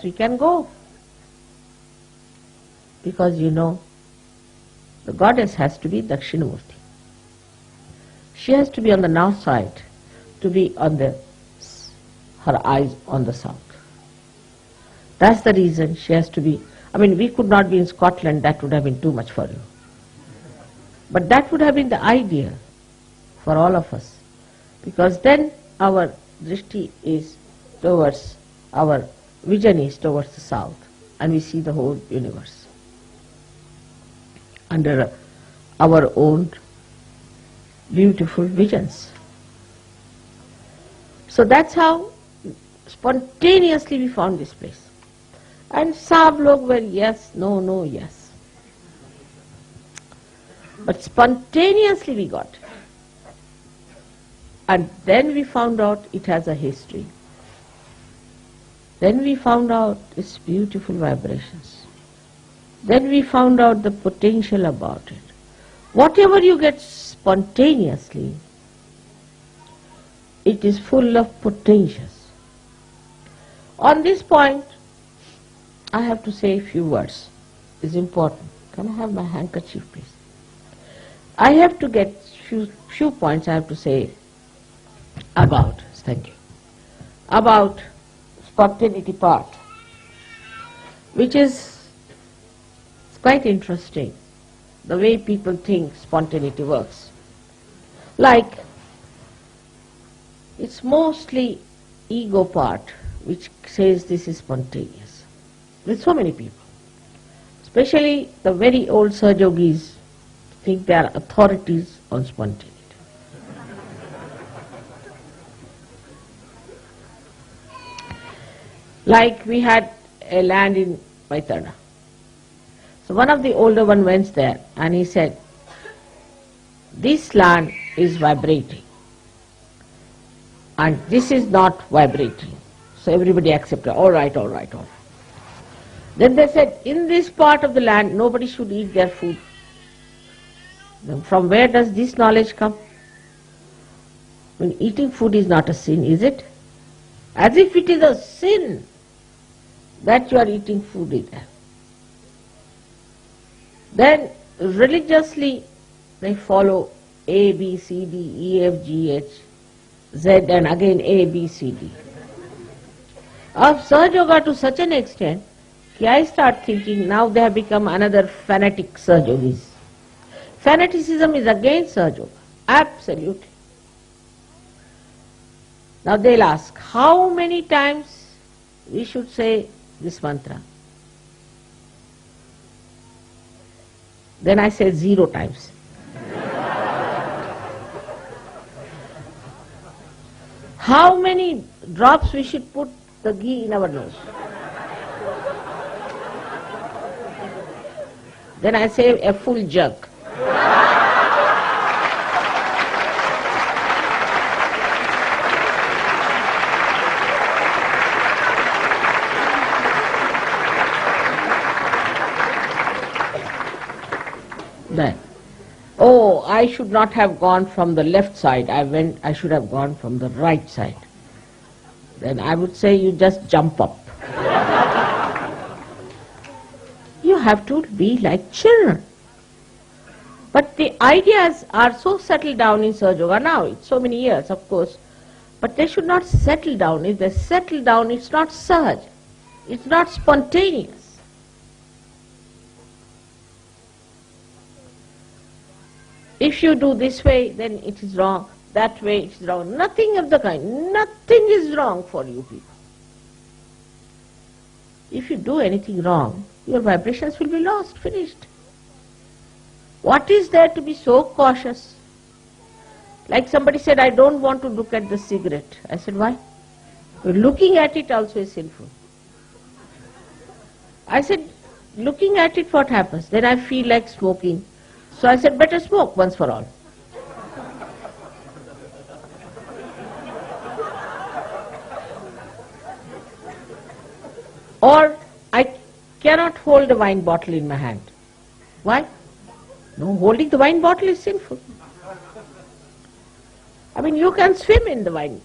us, we can go. Because the goddess has to be Dakshinamurti. She has to be on the north side, to be on her eyes on the south. That's the reason she has to be. We could not be in Scotland, that would have been too much for you. But that would have been the ideal for all of us. Because then our drishti is towards, our vision is towards the south, and we see the whole universe under our own beautiful visions. So that's how spontaneously we found this place. And सब लोग were yes, no, no, yes. But spontaneously we got it. And then we found out it has a history. Then we found out its beautiful vibrations. Then we found out the potential about it. Whatever you get spontaneously, it is full of potentials. On this point, I have to say a few words. It's important. Can I have my handkerchief, please? I have to get few points I have to say about, thank you, about spontaneity part, which is quite interesting, the way people think spontaneity works. Like, it's mostly ego part which says this is spontaneous. With so many people, especially the very old Sir Yogis think they are authorities on spontaneity. Like we had a land in Vaitana. So one of the older one went there and he said, this land is vibrating and this is not vibrating. So everybody accepted, all right, all right, all right. Then they said, in this part of the land, nobody should eat their food. Then from where does this knowledge come? Eating food is not a sin, is it? As if it is a sin that you are eating food in there. Then religiously they follow A, B, C, D, E, F, G, H, Z, and again A, B, C, D. Of Sahaja Yoga to such an extent, I start thinking now they have become another fanatic Sahaja Yogis. Fanaticism is against Sahaja Yoga, absolutely. Now they'll ask, how many times we should say this mantra? Then I say 0 times. How many drops we should put the ghee in our nose? Then I say a full jug. Then, oh, I should not have gone from the left side. I should have gone from the right side. Then I would say you just jump up. You have to be like children. But the ideas are so settled down in Sahaja Yoga now. It's so many years, of course. But they should not settle down. If they settle down, it's not Sahaj. It's not spontaneous. If you do this way, then it is wrong. That way it is wrong. Nothing of the kind. Nothing is wrong for you people. If you do anything wrong, your vibrations will be lost, finished. What is there to be so cautious? Like somebody said, I don't want to look at the cigarette. I said, why? Looking at it also is sinful. I said, looking at it, what happens? Then I feel like smoking. So I said, better smoke once for all. Or I cannot hold a wine bottle in my hand. Why? No, holding the wine bottle is sinful. I mean, you can swim in the wine.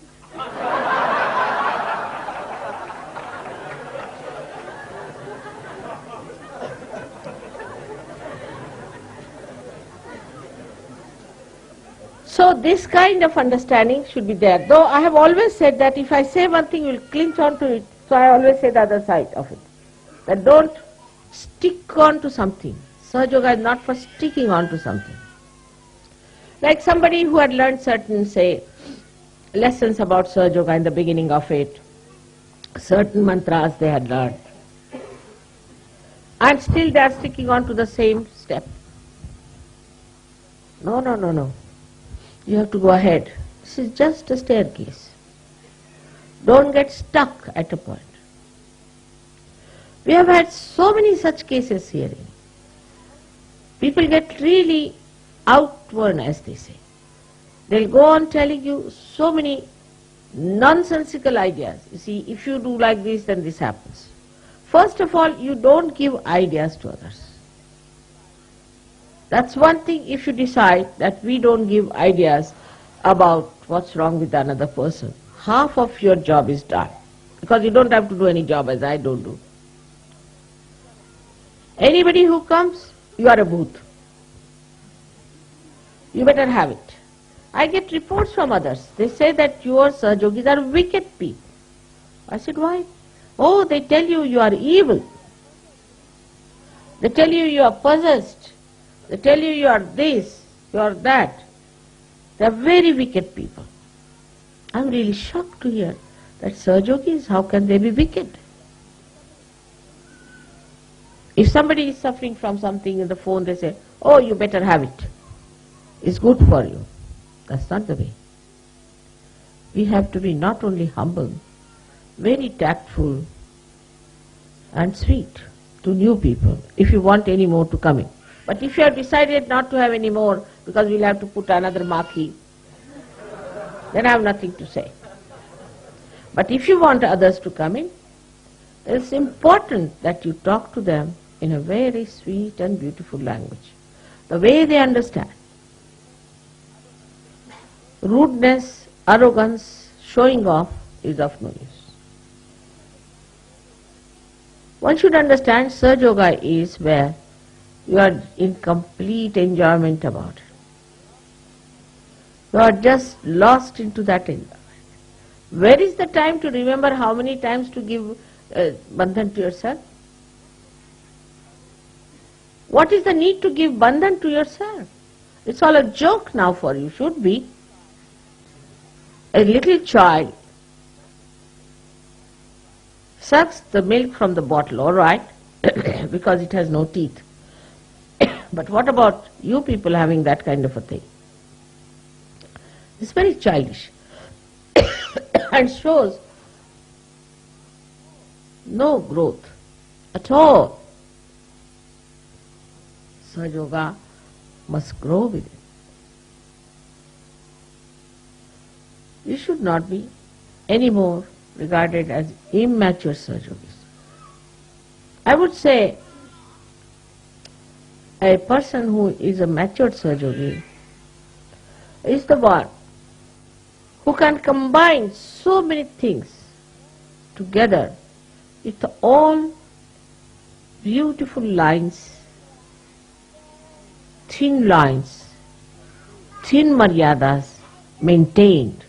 So this kind of understanding should be there. Though I have always said that if I say one thing, you will cling on to it. So I always say the other side of it. That don't stick on to something. Sahaja Yoga is not for sticking on to something. Like somebody who had learned certain, say, lessons about Sahaja Yoga in the beginning of it, certain mantras they had learned, and still they are sticking on to the same step. No, no, no, no. You have to go ahead. This is just a staircase. Don't get stuck at a point. We have had so many such cases here. People get really outworn, as they say. They'll go on telling you so many nonsensical ideas. You see, if you do like this, then this happens. First of all, you don't give ideas to others. That's one thing. If you decide that we don't give ideas about what's wrong with another person, half of your job is done. Because you don't have to do any job as I don't do. Anybody who comes, you are a booth. You better have it. I get reports from others. They say that your Sahajogis are wicked people. I said, why? Oh, they tell you you are evil. They tell you you are possessed. They tell you you are this, you are that. They are very wicked people. I am really shocked to hear that Sahajogis, how can they be wicked? If somebody is suffering from something in the phone, they say, oh, you better have it. It's good for you. That's not the way. We have to be not only humble, very tactful and sweet to new people if you want any more to come in. But if you have decided not to have any more because we'll have to put another marquee, then I have nothing to say. But if you want others to come in, it's important that you talk to them in a very sweet and beautiful language, the way they understand. Rudeness, arrogance, showing off is of no use. One should understand Sahaja Yoga is where you are in complete enjoyment about it. You are just lost into that enjoyment. Where is the time to remember how many times to give bandhan to yourself? What is the need to give bandhan to yourself? It's all a joke now for you, should be. A little child sucks the milk from the bottle, all right, because it has no teeth. But what about you people having that kind of a thing? It's very childish and shows no growth at all. Sahaja Yoga must grow with it. You should not be any more regarded as immature Sahaja Yogis. I would say a person who is a matured Sahaja Yogi is the one who can combine so many things together with all beautiful lines, thin maryadas maintained.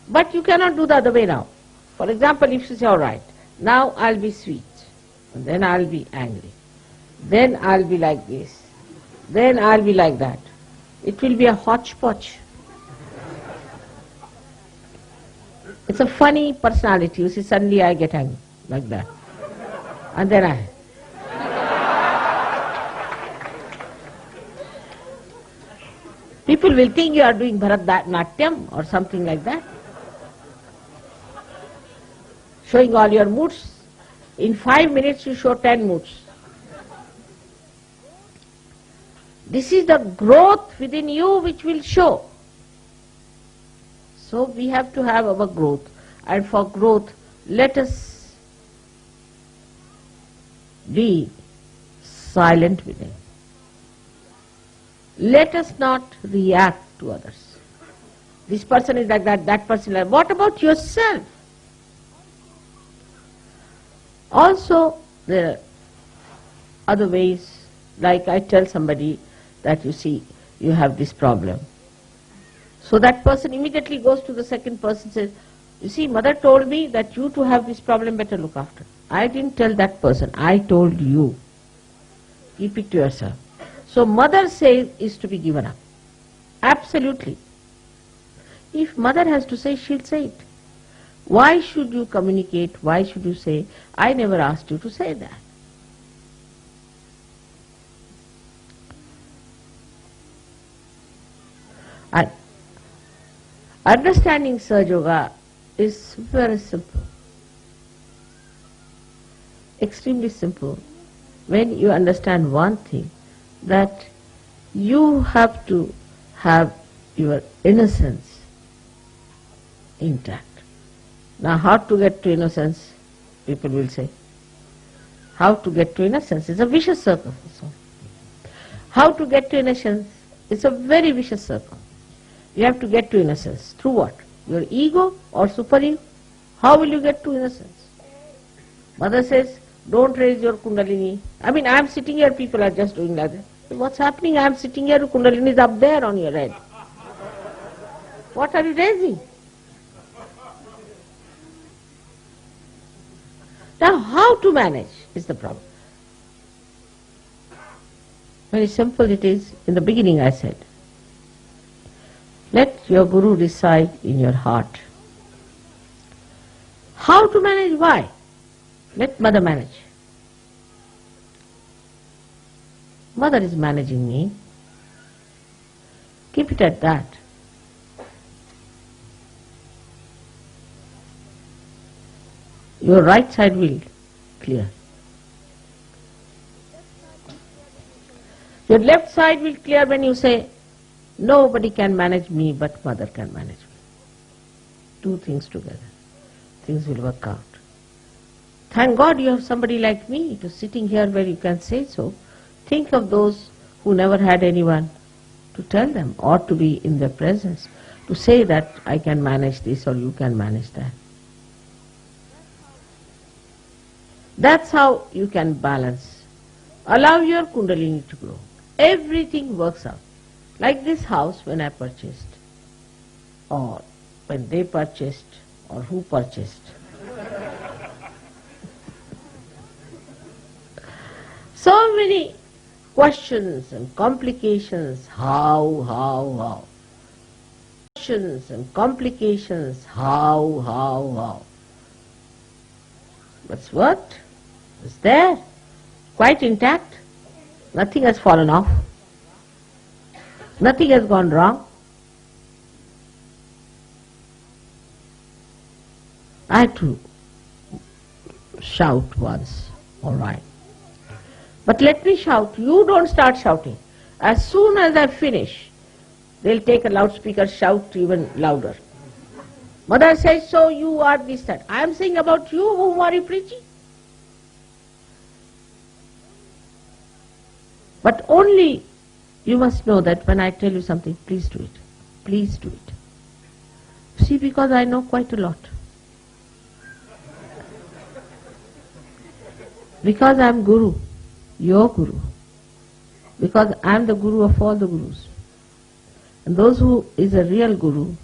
But you cannot do the other way now. For example, if you say, all right, now I'll be sweet, and then I'll be angry, then I'll be like this, then I'll be like that. It will be a hodgepodge. It's a funny personality. You see, suddenly I get angry, like that. And then people will think you are doing Bharatanatyam or something like that. Showing all your moods. In 5 minutes you show 10 moods. This is the growth within you which will show. So we have to have our growth, and for growth let us be silent within. Let us not react to others. This person is like that, that person is like that. What about yourself? Also, there are other ways, like I tell somebody, that you see you have this problem. So that person immediately goes to the second person and says, you see, mother told me that you to have this problem, better look after. I didn't tell that person, I told you. Keep it to yourself. So mother says is to be given up. Absolutely. If mother has to say, she'll say it. Why should you communicate? Why should you say, I never asked you to say that? And understanding Sahaja Yoga is very simple. Extremely simple. When you understand one thing, that you have to have your innocence intact. Now how to get to innocence? People will say. How to get to innocence? It's a vicious circle. How to get to innocence? It's a very vicious circle. You have to get to innocence. Through what? Your ego or super ego? How will you get to innocence? Mother says, don't raise your kundalini. I mean, I am sitting here, people are just doing like that. What's happening? I am sitting here, kundalini is up there on your head. What are you raising? Now, how to manage is the problem. Very simple it is. In the beginning I said, let your Guru reside in your heart. How to manage? Why? Let mother manage. Mother is managing me. Keep it at that. Your right side will clear. Your left side will clear when you say, nobody can manage me but mother can manage me. Two things together. Things will work out. Thank God you have somebody like me to sitting here where you can say so. Think of those who never had anyone to tell them or to be in their presence, to say that I can manage this or you can manage that. That's how you can balance. Allow your kundalini to grow. Everything works out. Like this house when I purchased, or when they purchased, or who purchased. So many questions and complications, how. Questions and complications, how. But what? It's there, quite intact. Nothing has fallen off. Nothing has gone wrong. I had to shout once, all right. But let me shout. You don't start shouting. As soon as I finish, they'll take a loudspeaker, shout even louder. Mother says, so you are this, that. I am saying about you, whom are you preaching? But only you must know that when I tell you something, please do it. Please do it. See, because I know quite a lot. Because I am Guru, your Guru. Because I am the Guru of all the Gurus. And those who is a real Guru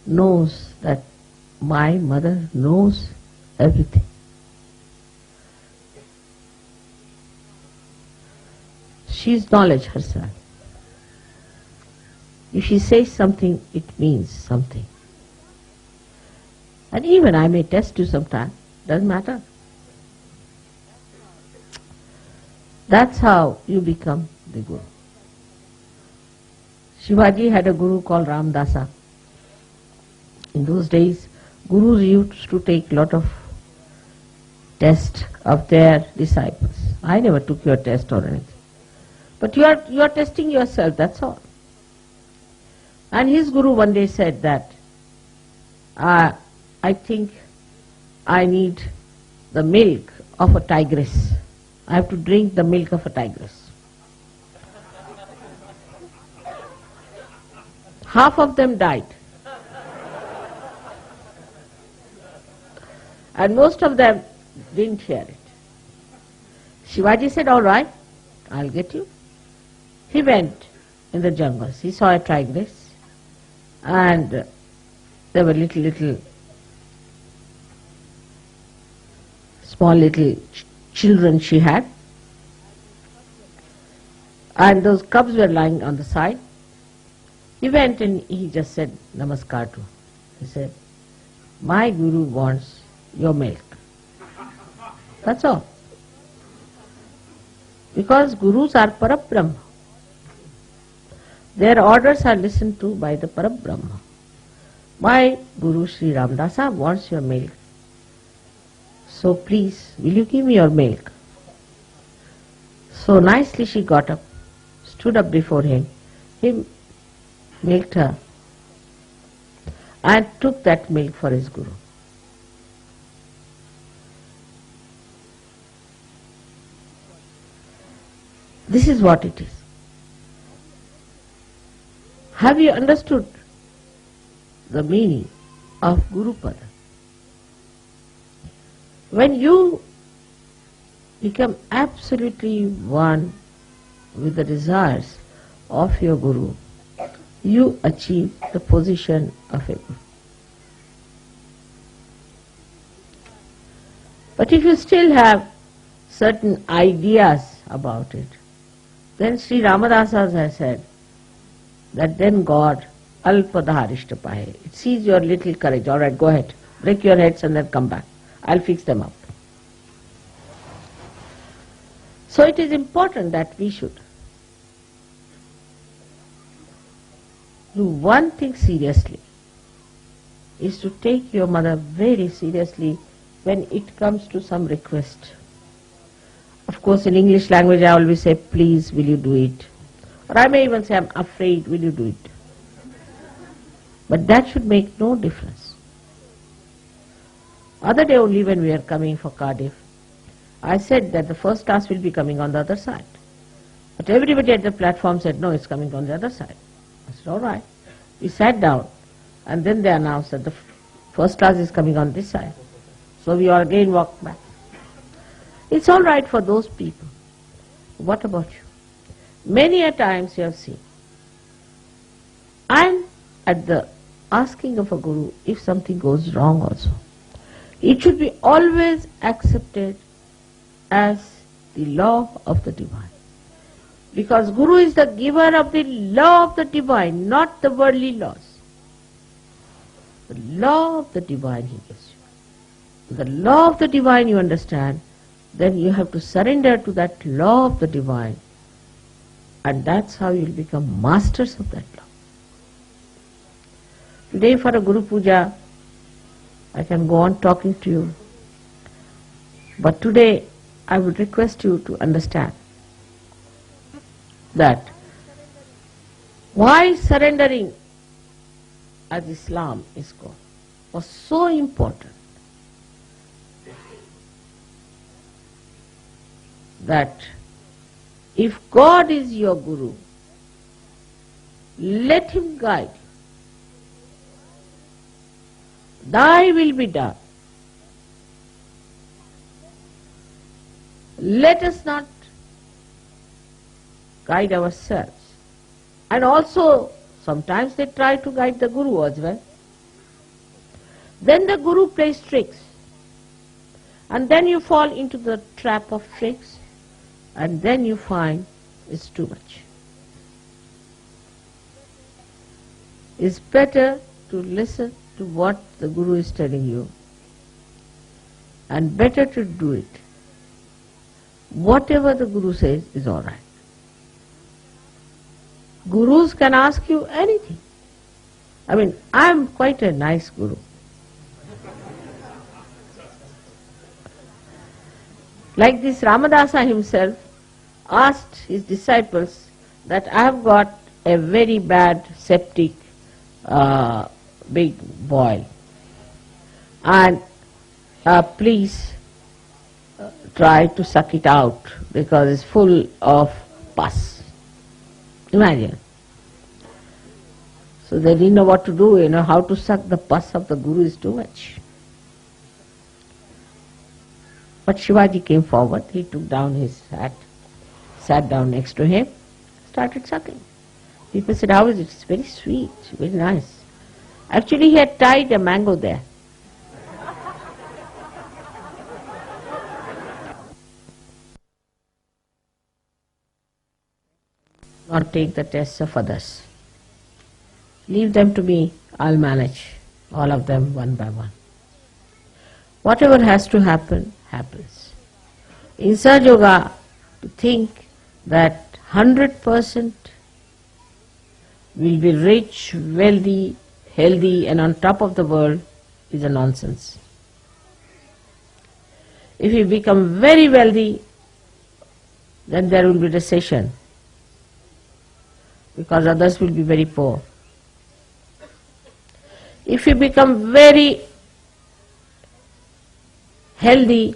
knows that my mother knows everything. She is knowledge herself. If she says something, it means something. And even I may test you sometime, doesn't matter. That's how you become the Guru. Shivaji had a Guru called Ramdasa. In those days, Gurus used to take a lot of tests of their disciples. I never took your test or anything. But you are testing yourself, that's all. And his Guru one day said that, I think I need the milk of a tigress. I have to drink the milk of a tigress. Half of them died. And most of them didn't hear it. Shivaji said, all right, I'll get you. He went in the jungles. He saw a tigress, and there were little small little children she had, and those cubs were lying on the side. He went and he just said namaskar to her. He said, "My guru wants your milk." That's all. Because gurus are Parabrahma. Their orders are listened to by the Parabrahma. My Guru Sri Ramdasa wants your milk. So please, will you give me your milk? So nicely she got up, stood up before him. He milked her and took that milk for his Guru. This is what it is. Have you understood the meaning of Guru Pada? When you become absolutely one with the desires of your Guru, you achieve the position of a Guru. But if you still have certain ideas about it, then Sri Ramadasa has said that then God alpadharishtapahe. It sees your little courage. All right, go ahead. Break your heads and then come back. I'll fix them up. So it is important that we should do one thing seriously, is to take your mother very seriously when it comes to some request. Of course, in English language I always say, please, will you do it? Or I may even say, I'm afraid, will you do it? But that should make no difference. Other day only when we were coming for Cardiff, I said that the first class will be coming on the other side. But everybody at the platform said, no, it's coming on the other side. I said, all right. We sat down, and then they announced that the first class is coming on this side. So we all again walked back. It's all right for those people. What about you? Many a times you have seen, and at the asking of a Guru, if something goes wrong also, it should be always accepted as the law of the divine. Because Guru is the giver of the law of the divine, not the worldly laws. The law of the divine he gives you. The law of the divine you understand, then you have to surrender to that law of the divine, and that's how you will become masters of that law. Today for a Guru Puja, I can go on talking to you, but today I would request you to understand that why surrendering as Islam is called was so important, that if God is your Guru, let him guide you. Thy will be done. Let us not guide ourselves. And also, sometimes they try to guide the Guru as well. Then the Guru plays tricks. And then you fall into the trap of tricks, and then you find it's too much. It's better to listen to what the Guru is telling you, and better to do it. Whatever the Guru says is all right. Gurus can ask you anything. I mean, I am quite a nice Guru. Like this Ramadasa himself asked his disciples that I have got a very bad septic big boil, and please try to suck it out because it's full of pus. Imagine. So they didn't know what to do, how to suck the pus of the Guru is too much. But Shivaji came forward, he took down his hat, sat down next to him, started sucking. People said, how is it? It's very sweet, very nice. Actually, he had tied a mango there. Not take the tests of others. Leave them to me, I'll manage all of them one by one. Whatever has to happen, happens. In Sahaja Yoga, to think that 100% will be rich, wealthy, healthy and on top of the world is a nonsense. If we become very wealthy, then there will be recession, because others will be very poor. If we become very healthy,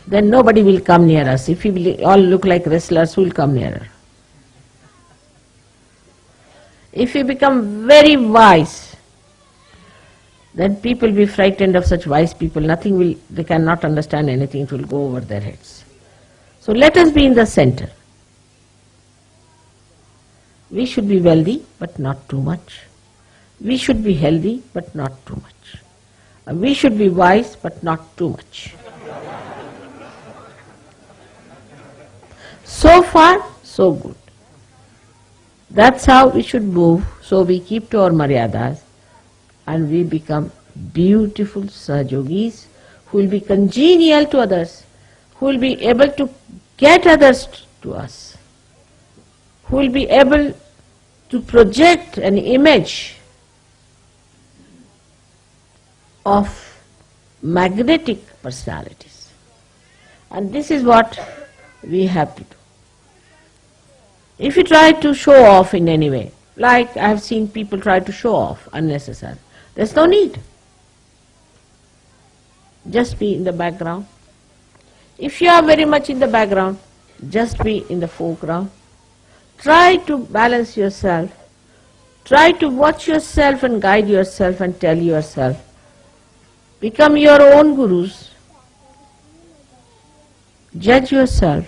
then nobody will come near us. If we all look like wrestlers, who will come nearer? If we become very wise, then people will be frightened of such wise people. They cannot understand anything, it will go over their heads. So let us be in the center. We should be wealthy, but not too much. We should be healthy, but not too much. And we should be wise, but not too much. So far, so good. That's how we should move, so we keep to our maryadas and we become beautiful Sahajogis who will be congenial to others, who will be able to get others to us, who will be able to project an image of magnetic personalities. And this is what we have to do. If you try to show off in any way, like I have seen people try to show off unnecessarily, there's no need. Just be in the background. If you are very much in the background, just be in the foreground. Try to balance yourself. Try to watch yourself and guide yourself and tell yourself. Become your own gurus. Judge yourself.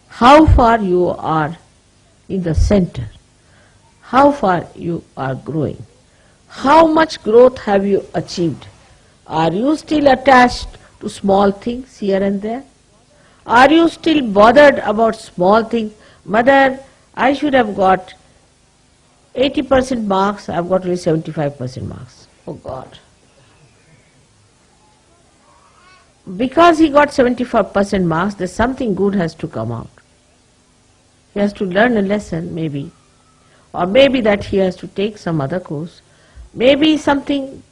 How far you are in the center. How far you are growing. How much growth have you achieved? Are you still attached to small things here and there? Are you still bothered about small things? Mother, I should have got 80% marks, I've got only 75% marks. Oh God. Because he got 75% marks, there's something good has to come out. He has to learn a lesson, maybe. Or maybe that he has to take some other course. Maybe something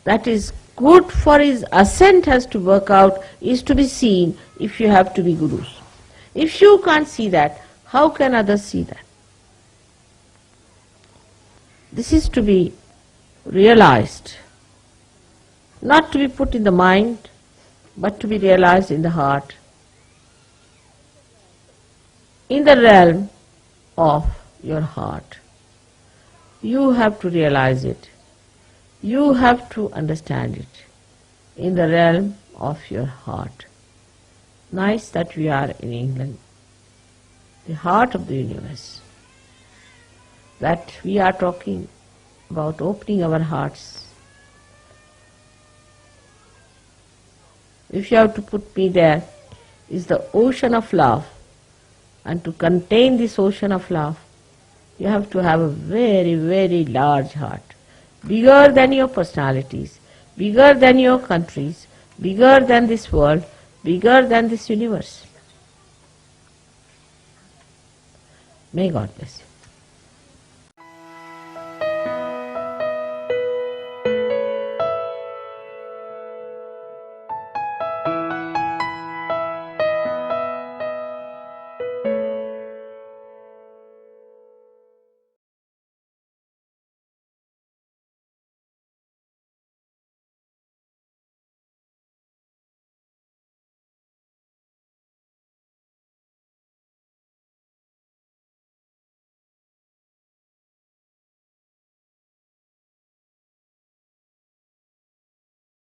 that is good for his ascent has to work out, is to be seen if you have to be gurus. If you can't see that, how can others see that? This is to be realized, not to be put in the mind, but to be realized in the heart, in the realm of your heart. You have to realize it. You have to understand it in the realm of your heart. Nice that we are in England, the heart of the universe, that we are talking about opening our hearts. If you have to put me there, is the ocean of love. And to contain this ocean of love, you have to have a very, very large heart. Bigger than your personalities, bigger than your countries, bigger than this world, bigger than this universe. May God bless you.